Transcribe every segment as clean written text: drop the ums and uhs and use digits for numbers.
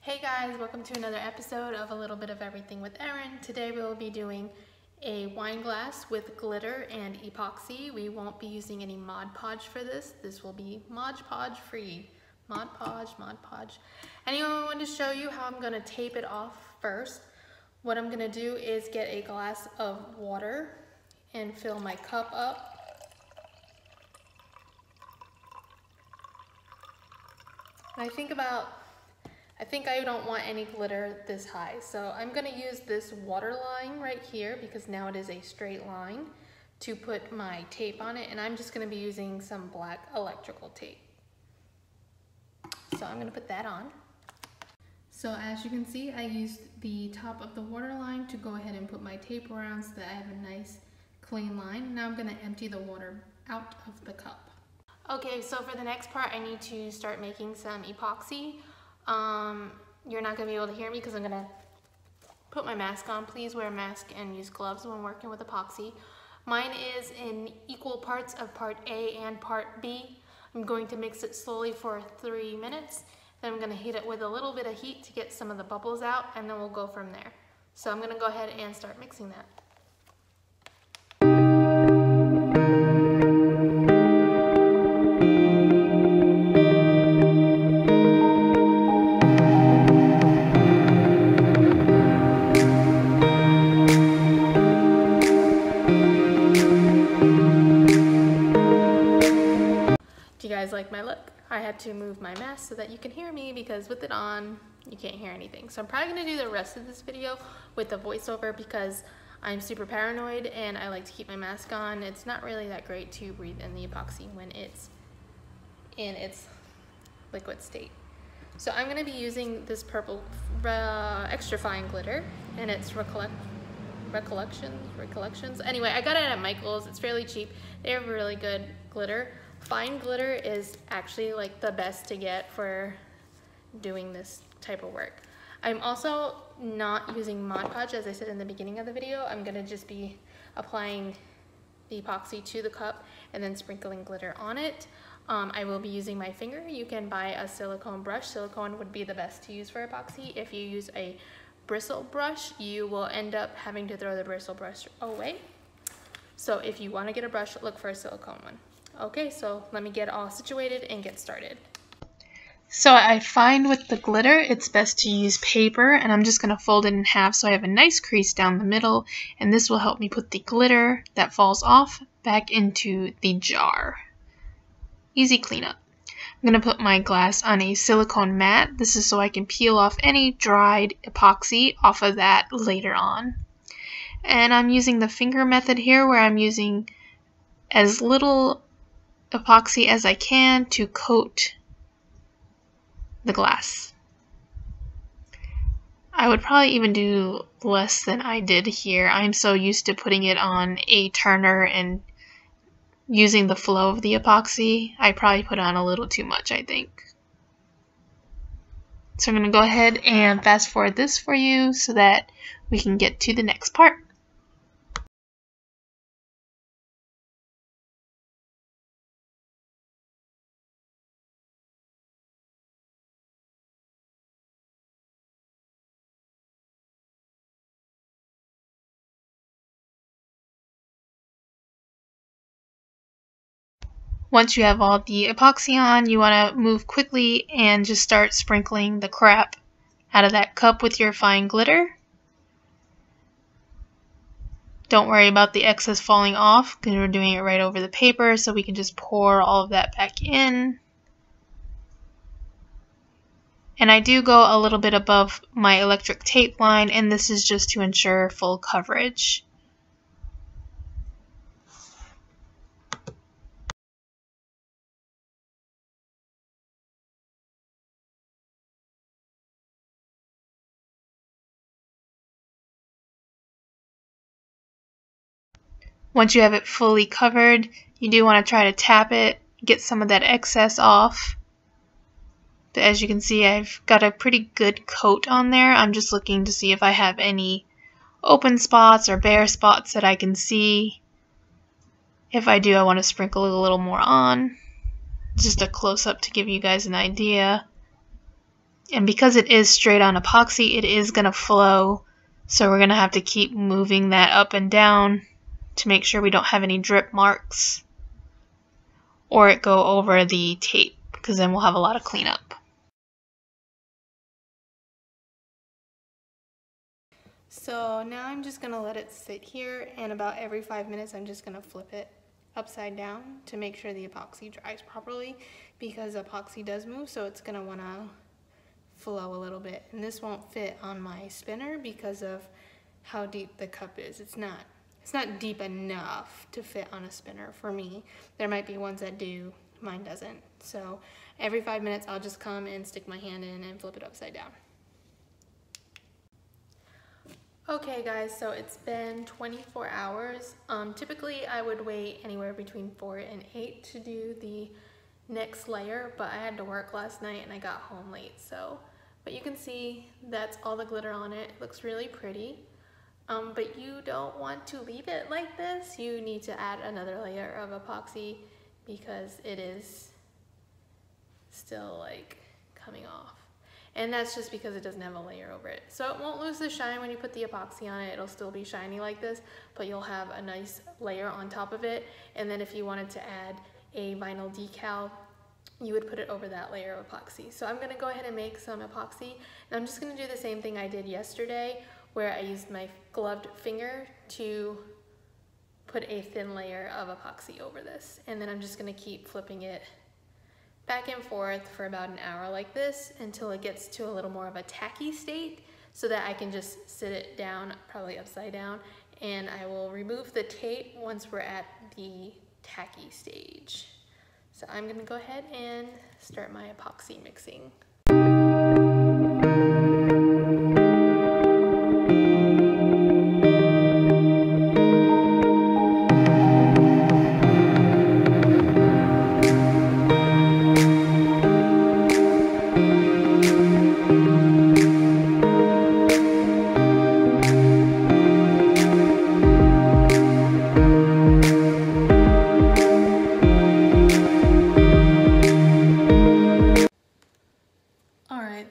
Hey guys, welcome to another episode of A Little Bit of Everything with Erin. Today we will be doing a wine glass with glitter and epoxy. We won't be using any Mod Podge for this. This will be Mod Podge free. Mod Podge. Anyway, I wanted to show you how I'm going to tape it off first. What I'm going to do is get a glass of water and fill my cup up. I think I don't want any glitter this high, so I'm going to use this water line right here because now it is a straight line to put my tape on it, and I'm just going to be using some black electrical tape. So I'm going to put that on. So as you can see, I used the top of the water line to go ahead and put my tape around so that I have a nice clean line. Now I'm going to empty the water out of the cup. Okay, so for the next part I need to start making some epoxy. You're not going to be able to hear me because I'm going to put my mask on. Please wear a mask and use gloves when working with epoxy. Mine is in equal parts of part A and part B. I'm going to mix it slowly for 3 minutes. Then I'm going to heat it with a little bit of heat to get some of the bubbles out, and then we'll go from there. So I'm going to go ahead and start mixing that. Do you guys like my look? I had to move my mask so that you can hear me because with it on, you can't hear anything. So I'm probably gonna do the rest of this video with the voiceover because I'm super paranoid and I like to keep my mask on. It's not really that great to breathe in the epoxy when it's in its liquid state. So I'm gonna be using this purple extra fine glitter, and it's Recollections. Anyway, I got it at Michael's. It's fairly cheap. They have really good glitter. Fine glitter is actually like the best to get for doing this type of work. I'm also not using Mod Podge, as I said in the beginning of the video. I'm gonna just be applying the epoxy to the cup and then sprinkling glitter on it. I will be using my finger. You can buy a silicone brush. Silicone would be the best to use for epoxy. If you use a bristle brush, you will end up having to throw the bristle brush away. So if you want to get a brush, look for a silicone one. Okay, so let me get all situated and get started. So I find with the glitter, it's best to use paper, and I'm just going to fold it in half so I have a nice crease down the middle, and this will help me put the glitter that falls off back into the jar. Easy cleanup. I'm going to put my glass on a silicone mat. This is so I can peel off any dried epoxy off of that later on. And I'm using the finger method here, where I'm using as little epoxy as I can to coat the glass. I would probably even do less than I did here. I'm so used to putting it on a turner and using the flow of the epoxy. I probably put on a little too much, I think. So I'm going to go ahead and fast forward this for you so that we can get to the next part. Once you have all the epoxy on, you want to move quickly and just start sprinkling the crap out of that cup with your fine glitter. Don't worry about the excess falling off because we're doing it right over the paper, so we can just pour all of that back in. And I do go a little bit above my electric tape line, and this is just to ensure full coverage. Once you have it fully covered, you do want to try to tap it, get some of that excess off. But as you can see, I've got a pretty good coat on there. I'm just looking to see if I have any open spots or bare spots that I can see. If I do, I want to sprinkle a little more on. Just a close-up to give you guys an idea. And because it is straight on epoxy, it is going to flow. So we're going to have to keep moving that up and down to make sure we don't have any drip marks or it go over the tape, because then we'll have a lot of cleanup. So now I'm just going to let it sit here, and about every 5 minutes I'm just going to flip it upside down to make sure the epoxy dries properly, because epoxy does move, so it's going to want to flow a little bit. And this won't fit on my spinner because of how deep the cup is. It's not deep enough to fit on a spinner for me. There might be ones that do, mine doesn't. So every 5 minutes I'll just come and stick my hand in and flip it upside down. Okay guys, so it's been 24 hours. Typically I would wait anywhere between 4 and 8 to do the next layer, but I had to work last night and I got home late, so. But you can see that's all the glitter on it. It looks really pretty. But you don't want to leave it like this. You need to add another layer of epoxy because it is still like coming off. And that's just because it doesn't have a layer over it. So it won't lose the shine when you put the epoxy on it. It'll still be shiny like this, but you'll have a nice layer on top of it. And then if you wanted to add a vinyl decal, you would put it over that layer of epoxy. So I'm gonna go ahead and make some epoxy. And I'm just gonna do the same thing I did yesterday, where I used my gloved finger to put a thin layer of epoxy over this. And then I'm just gonna keep flipping it back and forth for about an hour like this until it gets to a little more of a tacky state, so that I can just sit it down, probably upside down, and I will remove the tape once we're at the tacky stage. So I'm gonna go ahead and start my epoxy mixing.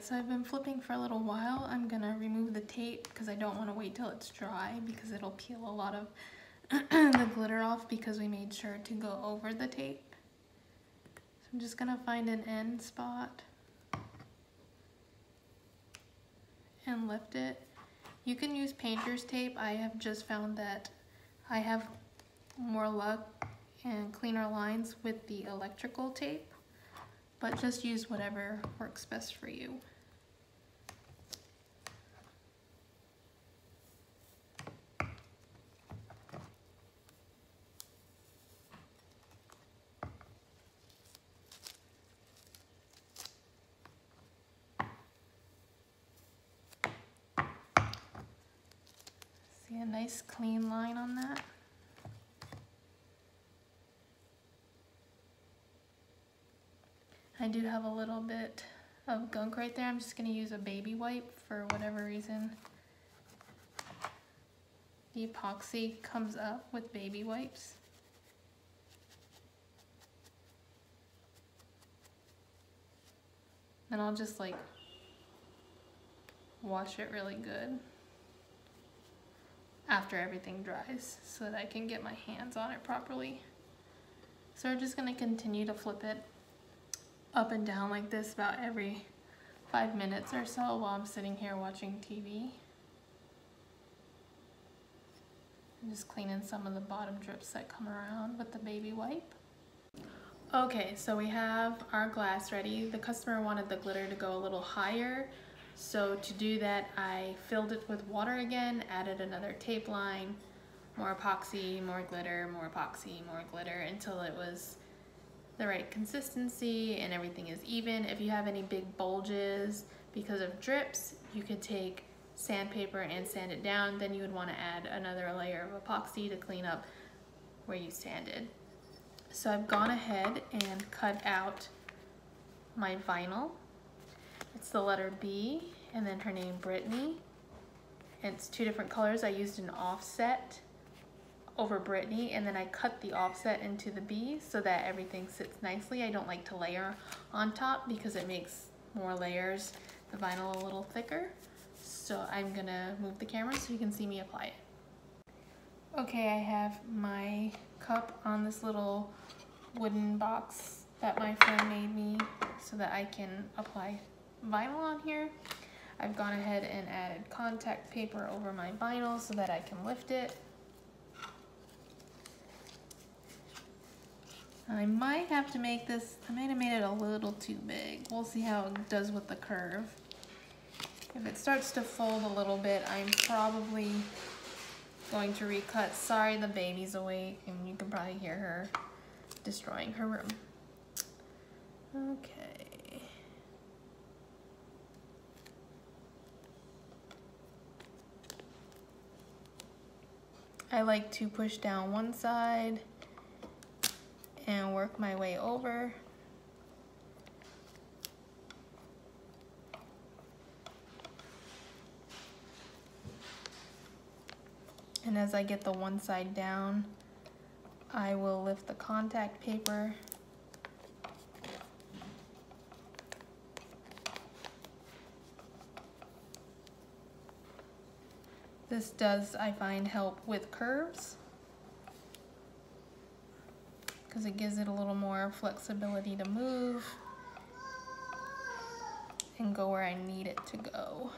So I've been flipping for a little while. I'm gonna remove the tape because I don't want to wait till it's dry, because it'll peel a lot of the glitter off because we made sure to go over the tape. So I'm just gonna find an end spot and lift it. You can use painter's tape. I have just found that I have more luck and cleaner lines with the electrical tape, but just use whatever works best for you. See a nice clean line on that? I do have a little bit of gunk right there. I'm just gonna use a baby wipe for whatever reason. The epoxy comes up with baby wipes. And I'll just like wash it really good after everything dries so that I can get my hands on it properly. So we're just gonna continue to flip it up and down like this about every 5 minutes or so while I'm sitting here watching TV. I'm just cleaning some of the bottom drips that come around with the baby wipe. Okay, so we have our glass ready. The customer wanted the glitter to go a little higher, so to do that I filled it with water again, added another tape line, more epoxy, more glitter, more epoxy, more glitter, until it was the right consistency and everything is even. If you have any big bulges because of drips, you could take sandpaper and sand it down. Then you would want to add another layer of epoxy to clean up where you sanded. So I've gone ahead and cut out my vinyl. It's the letter B and then her name Brittany. And it's 2 different colors. I used an offset over Brittany, and then I cut the offset into the B so that everything sits nicely. I don't like to layer on top because it makes more layers the vinyl a little thicker. So I'm gonna move the camera so you can see me apply it. Okay, I have my cup on this little wooden box that my friend made me so that I can apply vinyl on here. I've gone ahead and added contact paper over my vinyl so that I can lift it. I might have to make this, I might have made it a little too big. We'll see how it does with the curve. If it starts to fold a little bit, I'm probably going to recut. Sorry, the baby's awake and you can probably hear her destroying her room. Okay. I like to push down one side and work my way over. And as I get the one side down, I will lift the contact paper This does, I find, help with curves because it gives it a little more flexibility to move and go where I need it to go.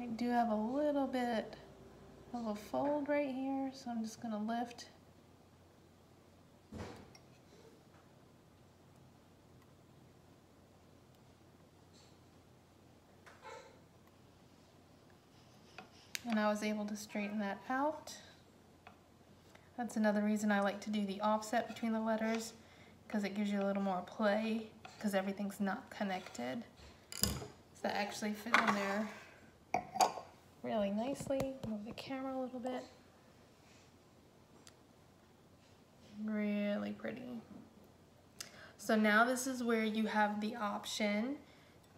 I do have a little bit of a fold right here, so I'm just going to lift. And I was able to straighten that out. That's another reason I like to do the offset between the letters, because it gives you a little more play, because everything's not connected. So that actually fit in there really nicely. Move the camera a little bit. Really pretty. So now this is where you have the option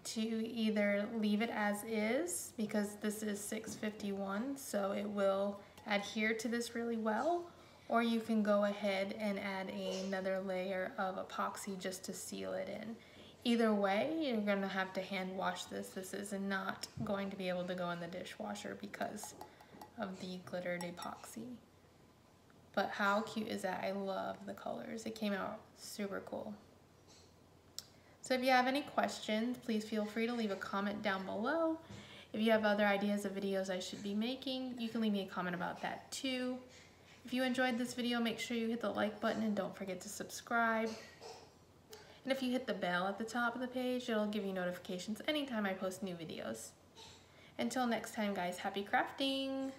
to either leave it as is, because this is 651, so it will adhere to this really well, or you can go ahead and add another layer of epoxy just to seal it in. Either way, you're going to have to hand wash this. This is not going to be able to go in the dishwasher because of the glittered epoxy. But how cute is that? I love the colors. It came out super cool. So if you have any questions, please feel free to leave a comment down below. If you have other ideas of videos I should be making, you can leave me a comment about that too. If you enjoyed this video, make sure you hit the like button and don't forget to subscribe. And if you hit the bell at the top of the page, it'll give you notifications anytime I post new videos. Until next time, guys, happy crafting!